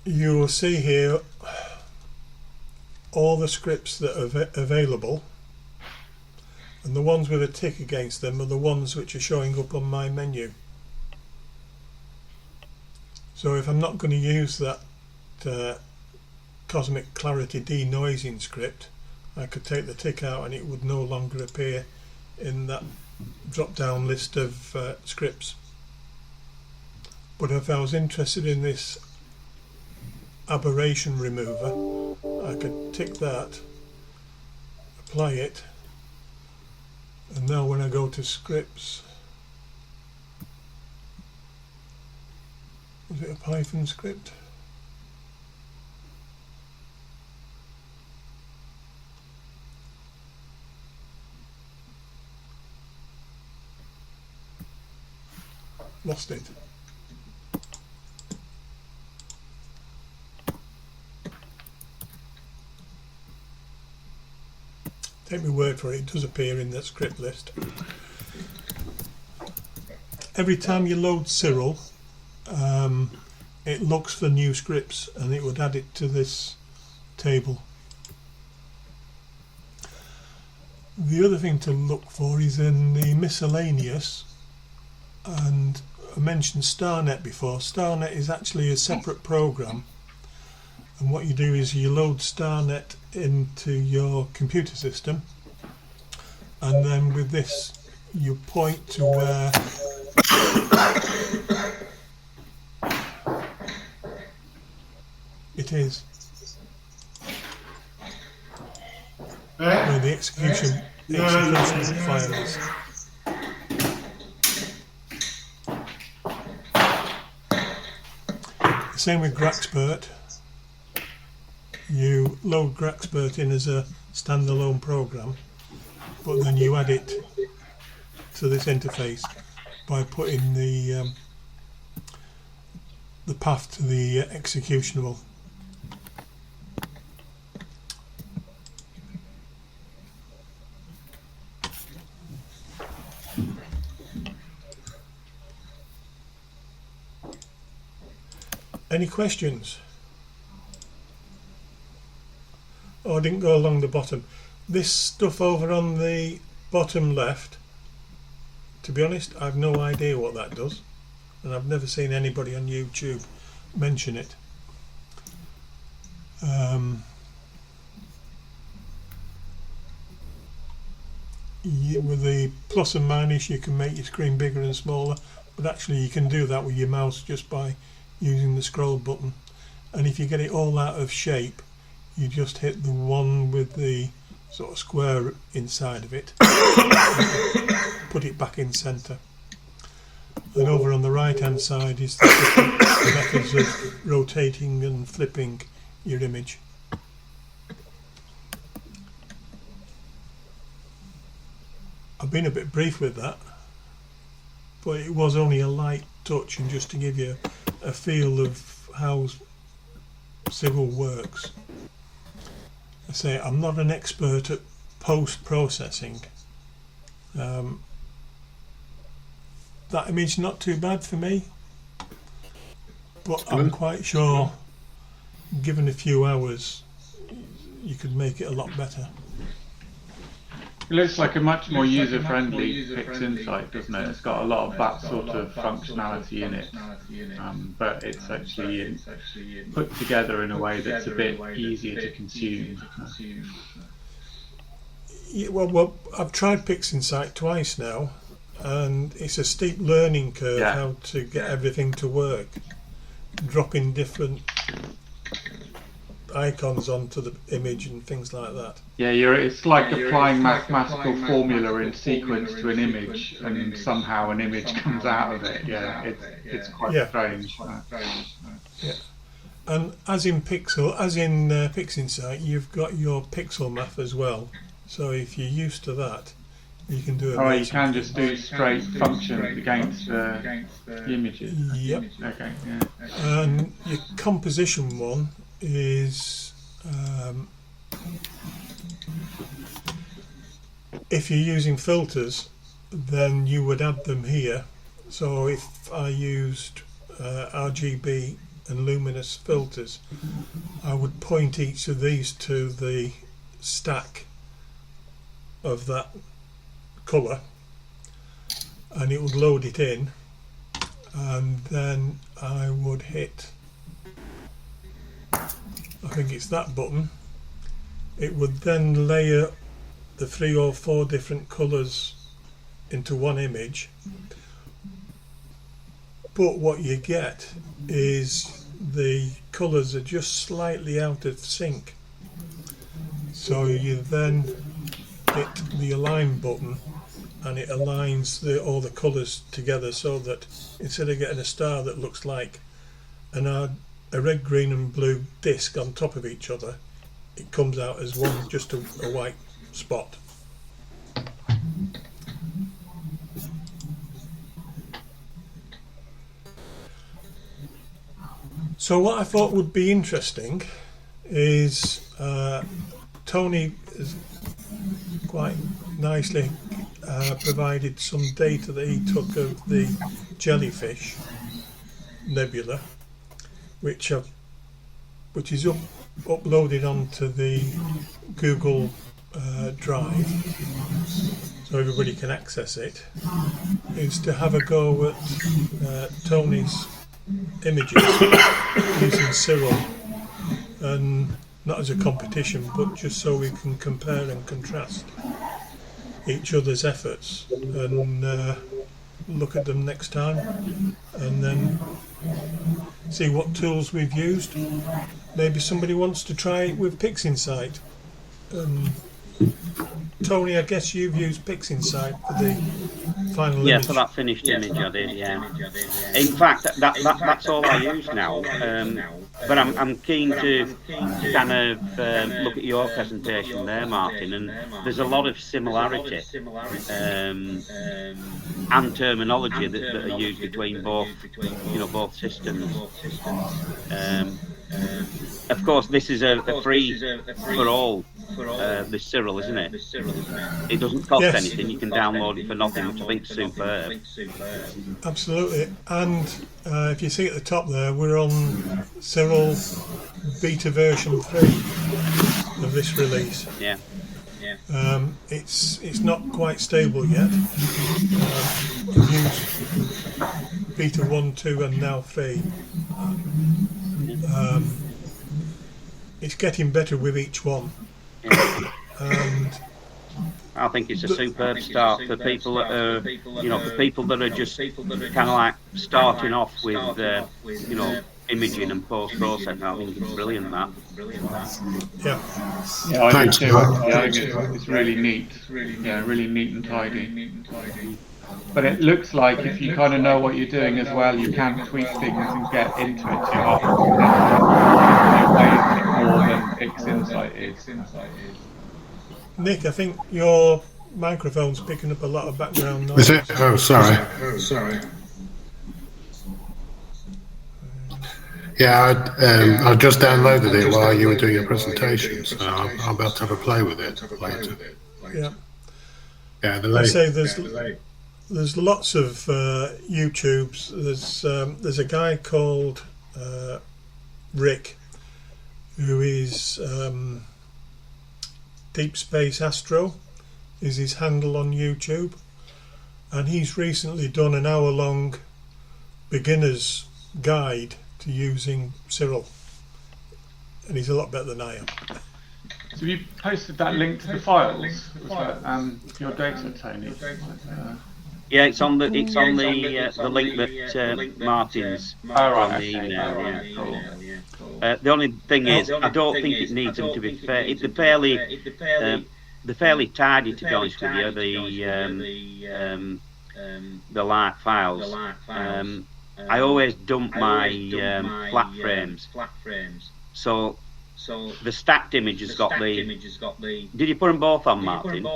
You will see here all the scripts that are available, and the ones with a tick against them are the ones which are showing up on my menu. So if I'm not going to use that cosmic clarity denoising script, I could take the tick out and it would no longer appear in that drop down list of scripts. But if I was interested in this aberration remover, I could tick that, apply it, and now when I go to scripts, was it a Python script? Lost it. Take my word for it, it does appear in that script list. Every time you load SiriL, it looks for new scripts and it would add it to this table. The other thing to look for is in the miscellaneous, and I mentioned StarNet before. StarNet is actually a separate program, and what you do is you load StarNet into your computer system, and then with this you point to where it is, where the execution file is. Same with Graxpert. You load Graxpert in as a standalone program, but then you add it to this interface by putting the path to the executionable. Any questions? Oh, I didn't go along the bottom. This stuff over on the bottom left, to be honest, I've no idea what that does, and I've never seen anybody on YouTube mention it. With the plus and minus, you can make your screen bigger and smaller, but actually you can do that with your mouse just by using the scroll button. And if you get it all out of shape, you just hit the one with the sort of square inside of it, put it back in centre. And over on the right hand side is the different methods of rotating and flipping your image. I've been a bit brief with that, but it was only a light touch, and just to give you a feel of how SiriL works. I say I'm not an expert at post-processing. That image not too bad for me, but I'm quite sure given a few hours you could make it a lot better. It looks like a much more user-friendly PixInsight, doesn't it? It's got a lot of that sort of functionality in it, but it's actually put together in a way that's a bit easier to consume. Yeah, well, I've tried PixInsight twice now, and it's a steep learning curve how to get everything to work. Dropping different icons onto the image and things like that. Yeah, it's like applying mathematical formula in sequence to an image, and somehow an image comes out of it. Yeah, it's quite strange. Yeah, and as in PixInsight, you've got your pixel map as well. So if you're used to that, you can do it. Oh, you can just do straight functions against the images. Yep. Okay. Yeah. And your composition one is if you're using filters, then you would add them here. So if I used RGB and luminous filters, I would point each of these to the stack of that colour, and it would load it in, and then I would hit, I think it's that button. It would then layer the 3 or 4 different colours into one image, but what you get is the colours are just slightly out of sync. So you then hit the align button, and it aligns all the colours together, so that instead of getting a star that looks like a red, green and blue disc on top of each other, it comes out as one, just a white spot. So what I thought would be interesting is Tony has quite nicely provided some data that he took of the jellyfish nebula, which is uploaded onto the Google Drive, so everybody can access it. Is to have a go at Tony's images using SiriL, and not as a competition, but just so we can compare and contrast each other's efforts and look at them next time, and then see what tools we've used. Maybe somebody wants to try it with PixInsight. Tony, I guess you've used PixInsight for the final image. Yeah, for that finished image I did, yeah. In fact, that's all I use now. But I'm keen to kind of look at your presentation there, Martin, and there's a lot of similarity and terminology that are used between both systems. Of course, this is a free for all. The SiriL, isn't it? It doesn't cost anything. You can download it for nothing, which I think is superb. Absolutely. And if you see at the top there, we're on SiriL beta version 3 of this release. Yeah. It's not quite stable yet. I've used beta 1, 2 and now 3. It's getting better with each one. And I think it's a superb start for people that are, for people that are just kind of like starting off with, imaging and post-processing. I think it's brilliant, that. Yeah. Yeah, I do Thanks, too. Mark. Yeah, I think it's really neat. Yeah, really neat and tidy. But it looks like if you kind of know what you're doing as well, you can tweak things and get into it too much. More than Fix Insight is. Nick, I think your microphone's picking up a lot of background noise. Is it? Oh, sorry. Yeah, I just downloaded it while you were doing your presentation, so I'm about to have a play with it later. Yeah. Yeah, I say there's lots of YouTubes. There's a guy called Rick, who is Deep Space Astro, is his handle on YouTube, and he's recently done an hour-long beginner's guide to using SiriL, and he's a lot better than I am. So you posted that link to the files with your data, Tony? Yeah, it's on the link that Martin's on the email. Yeah. Cool. The only thing is, I don't think it needs them to be fair. They're fairly tidy, to be honest with you. The light files. I always dump my flat frames. So the stacked image has got the. Did you put them both on, Martin?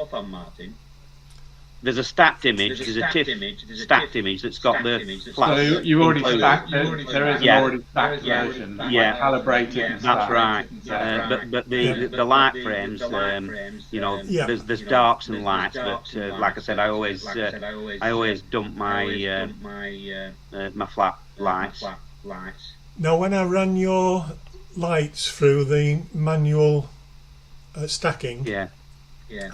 There's a stacked image. There's a TIFF stacked image that's got the flat. So you already stacked it. There is an already stacked version. Yeah, calibrated. That's right. But the light frames, there's darks and lights. But like I said, I always dump my my flat lights. Now, when I ran your lights through the manual stacking, and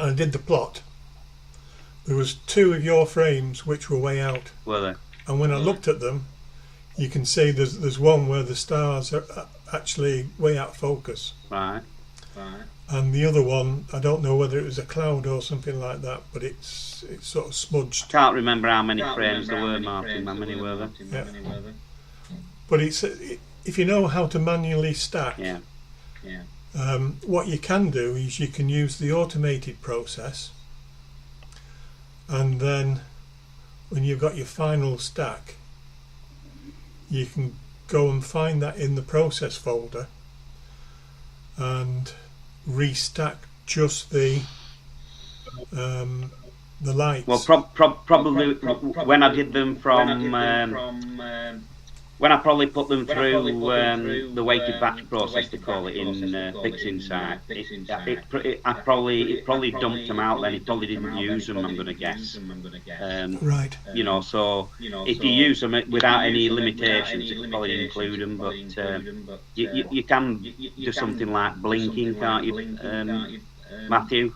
I did the plot, there was 2 of your frames which were way out. Were they? And when I looked at them, you can see there's one where the stars are actually way out of focus. Right. And the other one, I don't know whether it was a cloud or something like that, but it's sort of smudged. Can't remember how many frames there were, Martin. How many were there? Yeah. But if you know how to manually stack, what you can do is you can use the automated process, and then when you've got your final stack, you can go and find that in the process folder and restack just the lights. Well, probably when I did them from when I probably put them through the weighted batch process, they call it in Fix Insight. It probably dumped them out then. It probably didn't use them, I'm going to guess. Right. So if you use them without any limitations, it will probably include them. But you can do something like blinking, can't you, Matthew?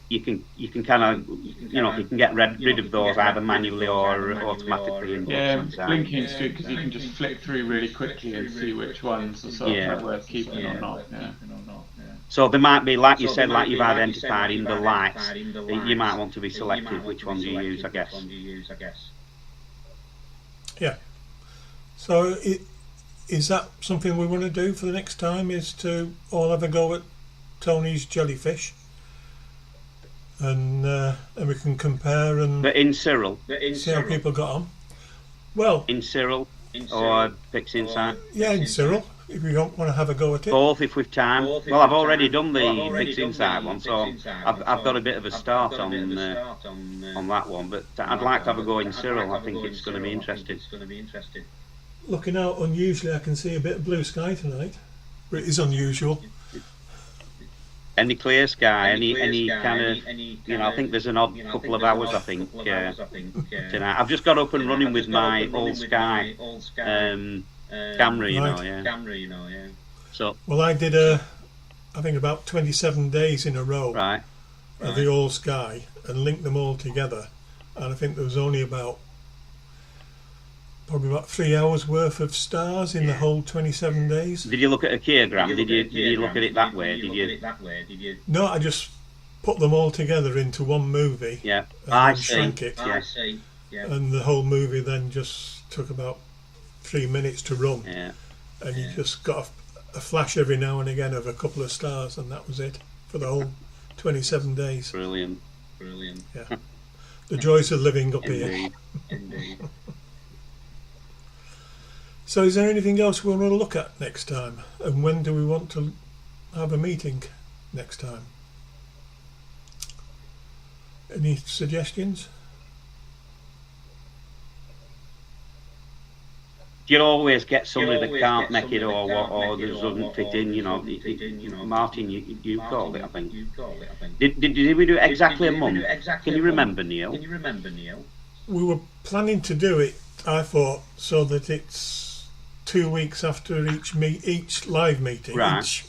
You can kind of, you can get rid of those either manually or automatically. Blinking's good because you can just flick through really quickly and see which ones are sort of worth keeping or not. So there might be, like you said, like you've identified in the lights, you might want to be selective which ones you use, I guess. Yeah. So is that something we want to do for the next time? Is to all have a go at Tony's jellyfish? And we can compare and but in SiriL, see how people got on. Well, in SiriL or Fix Insight. Yeah, in SiriL. If you don't want to have a go at it. Both, if we've time. Well, I've already done the Fix Insight one, so I've got a bit of a start on that one. But I'd like to have a go in SiriL. I think it's going to be interesting. Looking out unusually, I can see a bit of blue sky tonight. But it is unusual. Any clear sky, any kind of, I think there's an odd couple of hours, I think, tonight. I've just got up and running with my old Sky camera, yeah. So. Well, I did I think about 27 days in a row of the all Sky and linked them all together, and I think there was only probably about 3 hours worth of stars in the whole 27 days. Did you look at a kilogram? Did you look at it that way? Did you? No, I just put them all together into one movie. Yeah, shrank it. Yeah. And the whole movie then just took about 3 minutes to run. Yeah. And you just got a flash every now and again of a couple of stars, and that was it for the whole 27 days. Brilliant. Yeah. The joys of living up here. Indeed. So is there anything else we want to look at next time? And when do we want to have a meeting next time? Any suggestions? You always get somebody that can't make it or that doesn't fit in, Martin, you called it, I think. Did we do it exactly a month? Can you remember, Neil? We were planning to do it, I thought, so that it's 2 weeks after each live meeting, each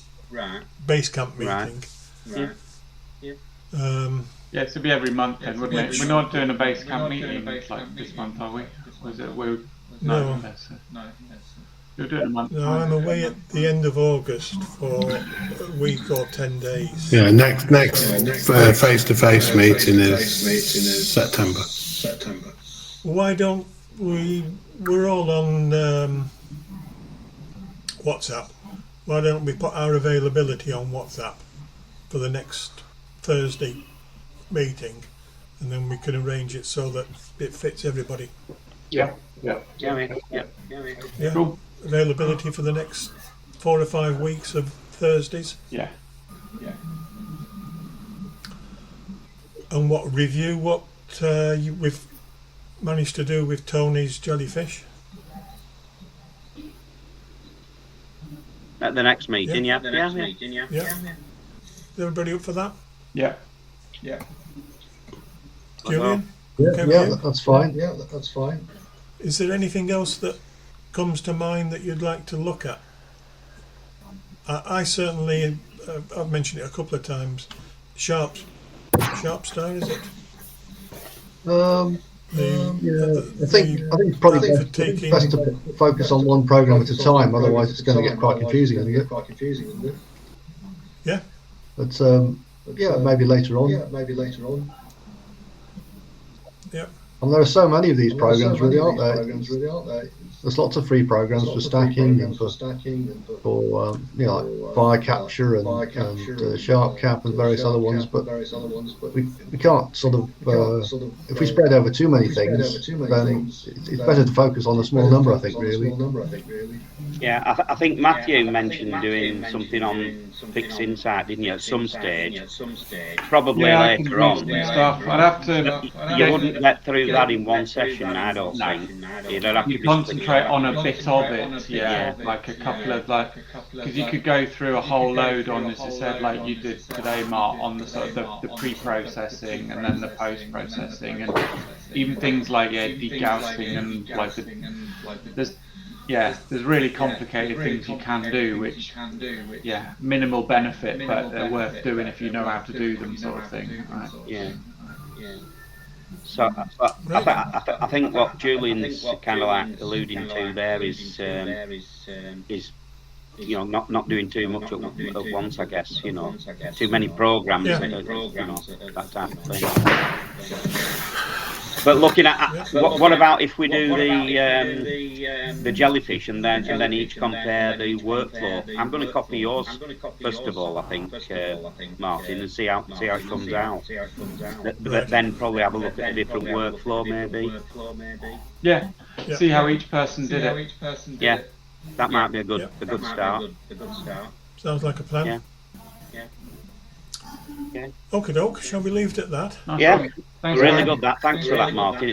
base camp meeting. Yeah. Yeah, it should be every month then, wouldn't it? We're not doing a base camp meeting like this month, are we? Was it? No. You're doing a month. No, I'm away at the end of August for a week or 10 days. Yeah, next face-to-face meeting is September. Why don't we're all on WhatsApp. Why don't we put our availability on WhatsApp for the next Thursday meeting, and then we can arrange it so that it fits everybody. Yeah. Cool. Availability for the next 4 or 5 weeks of Thursdays. Yeah. And review what we've managed to do with Tony's jellyfish. At the next meeting, yeah. Is everybody up for that? Yeah. Julian? That's fine. That's fine. Is there anything else that comes to mind that you'd like to look at? I certainly, I've mentioned it a couple of times. Sharp star, is it? I think it's probably best to focus on one program at a time. Otherwise, it's going to get quite confusing, isn't it? Yeah. But maybe later on. Yeah. And there are so many of these programs, really, aren't there? There's lots of free programs for stacking and for like fire capture and sharp cap and various other ones. But we can't sort of if we spread over too many things, then it's better to focus on a small number. I think really. Yeah, I think Matthew mentioned doing something on Fix Insight, didn't you, at some stage? Probably later on. Stuff. I'd have to. You wouldn't get through that in one session, I don't think. You'd have to concentrate on a bit of it, like a couple of because you could go through a whole load on, as I said, like you did today, Mark, on the sort of the pre-processing and then the post-processing, and even things like degaussing and there's really complicated things you can do, which minimal benefit, but they're worth doing if you know how to do them, sort of thing. Right? Yeah. So I think what Julian's kind of like alluding to there is not doing too much at once, I guess. Too many programs, that type of thing. But looking at what about if we do the jellyfish and then each compare the workflow? I'm going to copy yours first of all, I think, Martin, and see how it comes out. But then probably have a look at a different workflow, maybe. Yeah. See how each person did it. Yeah, that might be a good start. Sounds like a plan. Yeah. Okie doke, shall we leave it at that? Yeah, really good. Thanks for that, Martin.